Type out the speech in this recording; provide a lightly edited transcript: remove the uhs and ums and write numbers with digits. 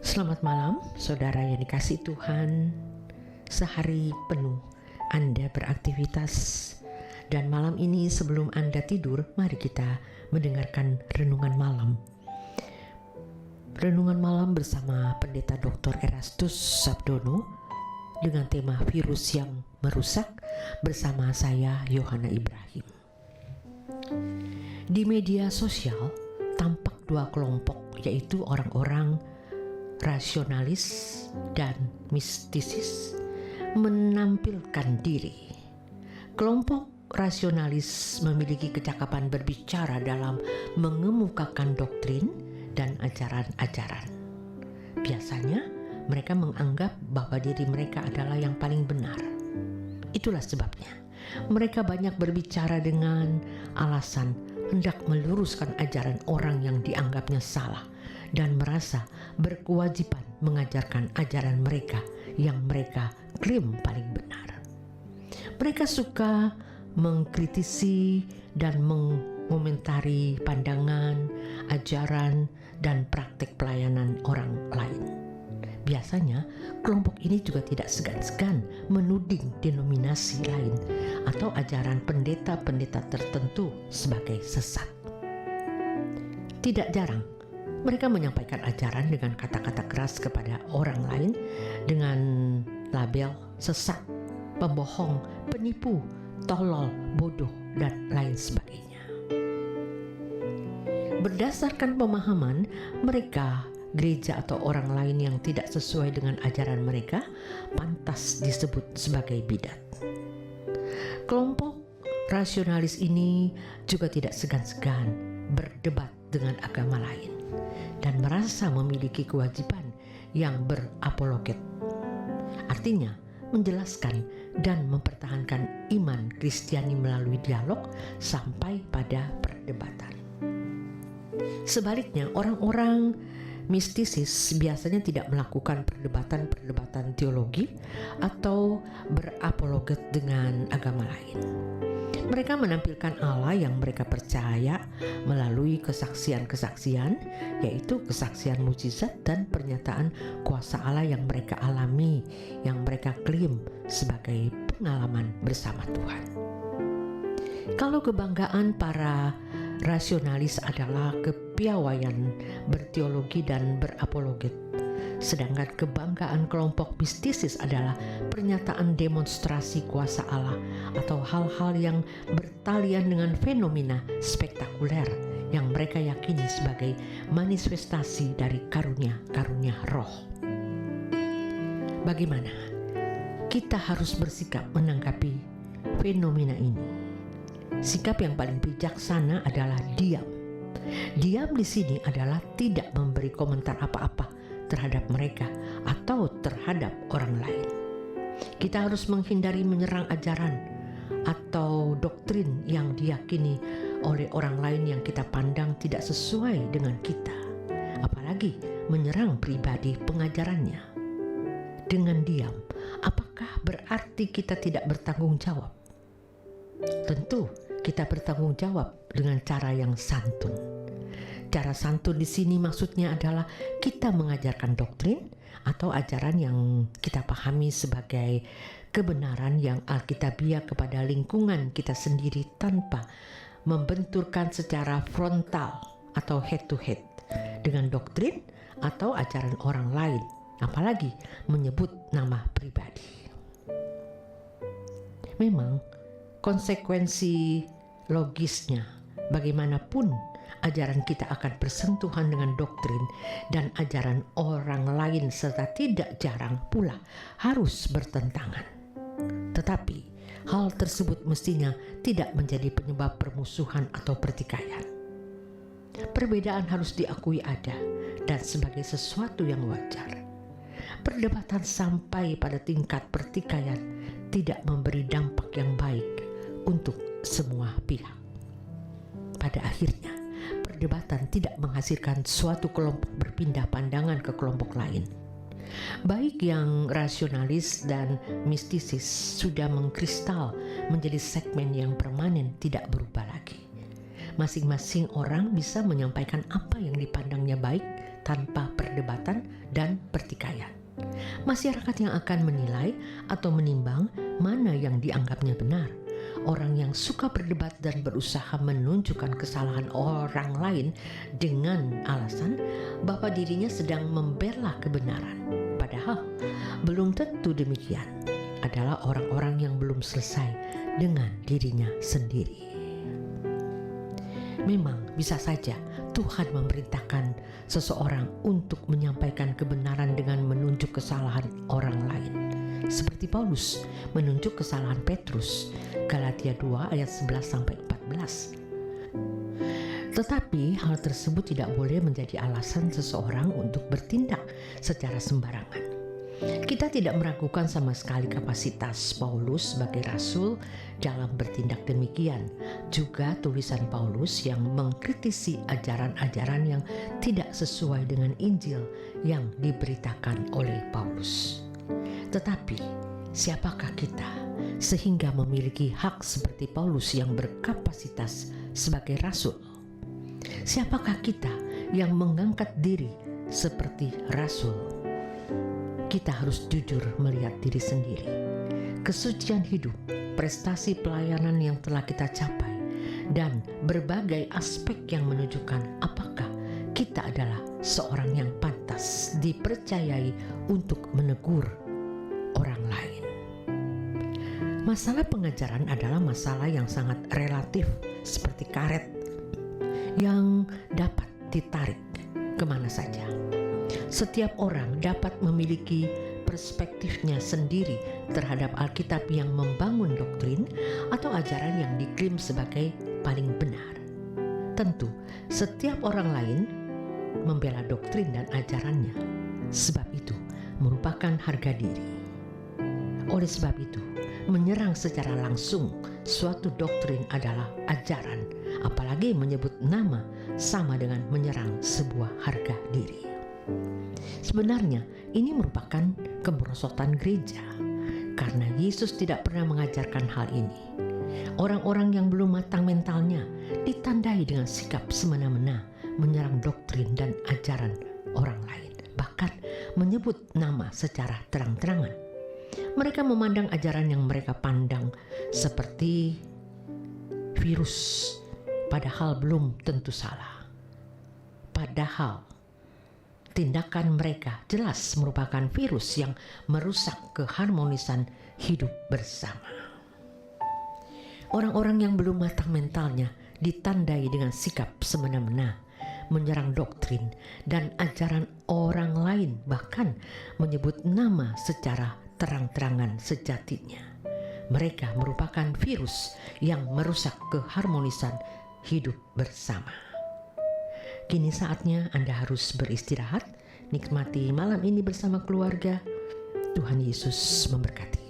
Selamat malam, saudara yang dikasihi Tuhan. Sehari penuh Anda beraktivitas, dan malam ini sebelum Anda tidur, mari kita mendengarkan renungan malam. Renungan malam bersama Pendeta Dr. Erastus Sabdono dengan tema virus yang merusak bersama saya, Yohana Ibrahim. Di media sosial tampak dua kelompok, yaitu orang-orang rasionalis dan mistisis menampilkan diri. Kelompok rasionalis memiliki kecakapan berbicara dalam mengemukakan doktrin dan ajaran-ajaran. Biasanya mereka menganggap bahwa diri mereka adalah yang paling benar. Itulah sebabnya mereka banyak berbicara dengan alasan hendak meluruskan ajaran orang yang dianggapnya salah dan merasa berkewajiban mengajarkan ajaran mereka yang mereka klaim paling benar. Mereka suka mengkritisi dan mengomentari pandangan, ajaran, dan praktik pelayanan orang lain. Biasanya, kelompok ini juga tidak segan-segan menuding denominasi lain atau ajaran pendeta-pendeta tertentu sebagai sesat. Tidak jarang, mereka menyampaikan ajaran dengan kata-kata keras kepada orang lain dengan label sesat, pembohong, penipu, tolol, bodoh, dan lain sebagainya. Berdasarkan pemahaman mereka, gereja atau orang lain yang tidak sesuai dengan ajaran mereka pantas disebut sebagai bidat. Kelompok rasionalis ini juga tidak segan-segan berdebat dengan agama lain dan merasa memiliki kewajiban yang berapologet. Artinya, menjelaskan dan mempertahankan iman Kristiani melalui dialog sampai pada perdebatan. Sebaliknya, orang-orang mistisis biasanya tidak melakukan perdebatan-perdebatan teologi atau berapologet dengan agama lain. Mereka menampilkan Allah yang mereka percaya melalui kesaksian-kesaksian, yaitu kesaksian mukjizat dan pernyataan kuasa Allah yang mereka alami, yang mereka klaim sebagai pengalaman bersama Tuhan. Kalau kebanggaan para rasionalis adalah kepiawaian berteologi dan berapologet, sedangkan kebanggaan kelompok mistisis adalah pernyataan demonstrasi kuasa Allah atau hal-hal yang bertalian dengan fenomena spektakuler yang mereka yakini sebagai manifestasi dari karunia-karunia roh. Bagaimana kita harus bersikap menanggapi fenomena ini? Sikap yang paling bijaksana adalah diam. Diam di sini adalah tidak memberi komentar apa-apa terhadap mereka atau terhadap orang lain. Kita harus menghindari menyerang ajaran atau doktrin yang diyakini oleh orang lain yang kita pandang tidak sesuai dengan kita, apalagi menyerang pribadi pengajarannya. Dengan diam, apakah berarti kita tidak bertanggung jawab? Tentu kita bertanggung jawab dengan cara yang santun. Cara santun di sini maksudnya adalah kita mengajarkan doktrin atau ajaran yang kita pahami sebagai kebenaran yang alkitabiah kepada lingkungan kita sendiri tanpa membenturkan secara frontal atau head to head dengan doktrin atau ajaran orang lain, apalagi menyebut nama pribadi. Memang konsekuensi logisnya bagaimanapun ajaran kita akan bersentuhan dengan doktrin dan ajaran orang lain serta tidak jarang pula harus bertentangan. Tetapi hal tersebut mestinya tidak menjadi penyebab permusuhan atau pertikaian. Perbedaan harus diakui ada dan sebagai sesuatu yang wajar. Perdebatan sampai pada tingkat pertikaian tidak memberi dampak yang baik untuk semua pihak. Pada akhirnya, perdebatan tidak menghasilkan suatu kelompok berpindah pandangan ke kelompok lain. Baik yang rasionalis dan mistisis sudah mengkristal menjadi segmen yang permanen tidak berubah lagi. Masing-masing orang bisa menyampaikan apa yang dipandangnya baik tanpa perdebatan dan pertikaian. Masyarakat yang akan menilai atau menimbang mana yang dianggapnya benar. Orang yang suka berdebat dan berusaha menunjukkan kesalahan orang lain dengan alasan bahwa dirinya sedang membela kebenaran. Padahal belum tentu demikian, adalah orang-orang yang belum selesai dengan dirinya sendiri. Memang bisa saja Tuhan memerintahkan seseorang untuk menyampaikan kebenaran dengan menunjuk kesalahan orang lain. Seperti Paulus menunjuk kesalahan Petrus, Galatia 2 ayat 11-14. Tetapi hal tersebut tidak boleh menjadi alasan seseorang untuk bertindak secara sembarangan. Kita tidak meragukan sama sekali kapasitas Paulus sebagai rasul dalam bertindak demikian. Juga tulisan Paulus yang mengkritisi ajaran-ajaran yang tidak sesuai dengan Injil yang diberitakan oleh Paulus. Tetapi siapakah kita sehingga memiliki hak seperti Paulus yang berkapasitas sebagai rasul? Siapakah kita yang mengangkat diri seperti rasul? Kita harus jujur melihat diri sendiri. Kesucian hidup, prestasi pelayanan yang telah kita capai, dan berbagai aspek yang menunjukkan apakah kita adalah seorang yang pantas dipercayai untuk menegur orang lain. Masalah pengajaran adalah masalah yang sangat relatif, seperti karet yang dapat ditarik kemana saja. Setiap orang dapat memiliki perspektifnya sendiri terhadap Alkitab yang membangun doktrin atau ajaran yang diklaim sebagai paling benar. Tentu, setiap orang lain membela doktrin dan ajarannya. Sebab itu, merupakan harga diri. Oleh sebab itu, menyerang secara langsung suatu doktrin adalah ajaran, apalagi menyebut nama sama dengan menyerang sebuah harga diri. Sebenarnya ini merupakan kemerosotan gereja, karena Yesus tidak pernah mengajarkan hal ini. Orang-orang yang belum matang mentalnya ditandai dengan sikap semena-mena menyerang doktrin dan ajaran orang lain, bahkan menyebut nama secara terang-terangan. Mereka memandang ajaran yang mereka pandang seperti virus, padahal belum tentu salah. Padahal tindakan mereka jelas merupakan virus yang merusak keharmonisan hidup bersama. Orang-orang yang belum matang mentalnya ditandai dengan sikap semena-mena, menyerang doktrin dan ajaran orang lain, bahkan menyebut nama secara terang-terangan sejatinya. Mereka merupakan virus yang merusak keharmonisan hidup bersama. Kini saatnya Anda harus beristirahat, nikmati malam ini bersama keluarga. Tuhan Yesus memberkati.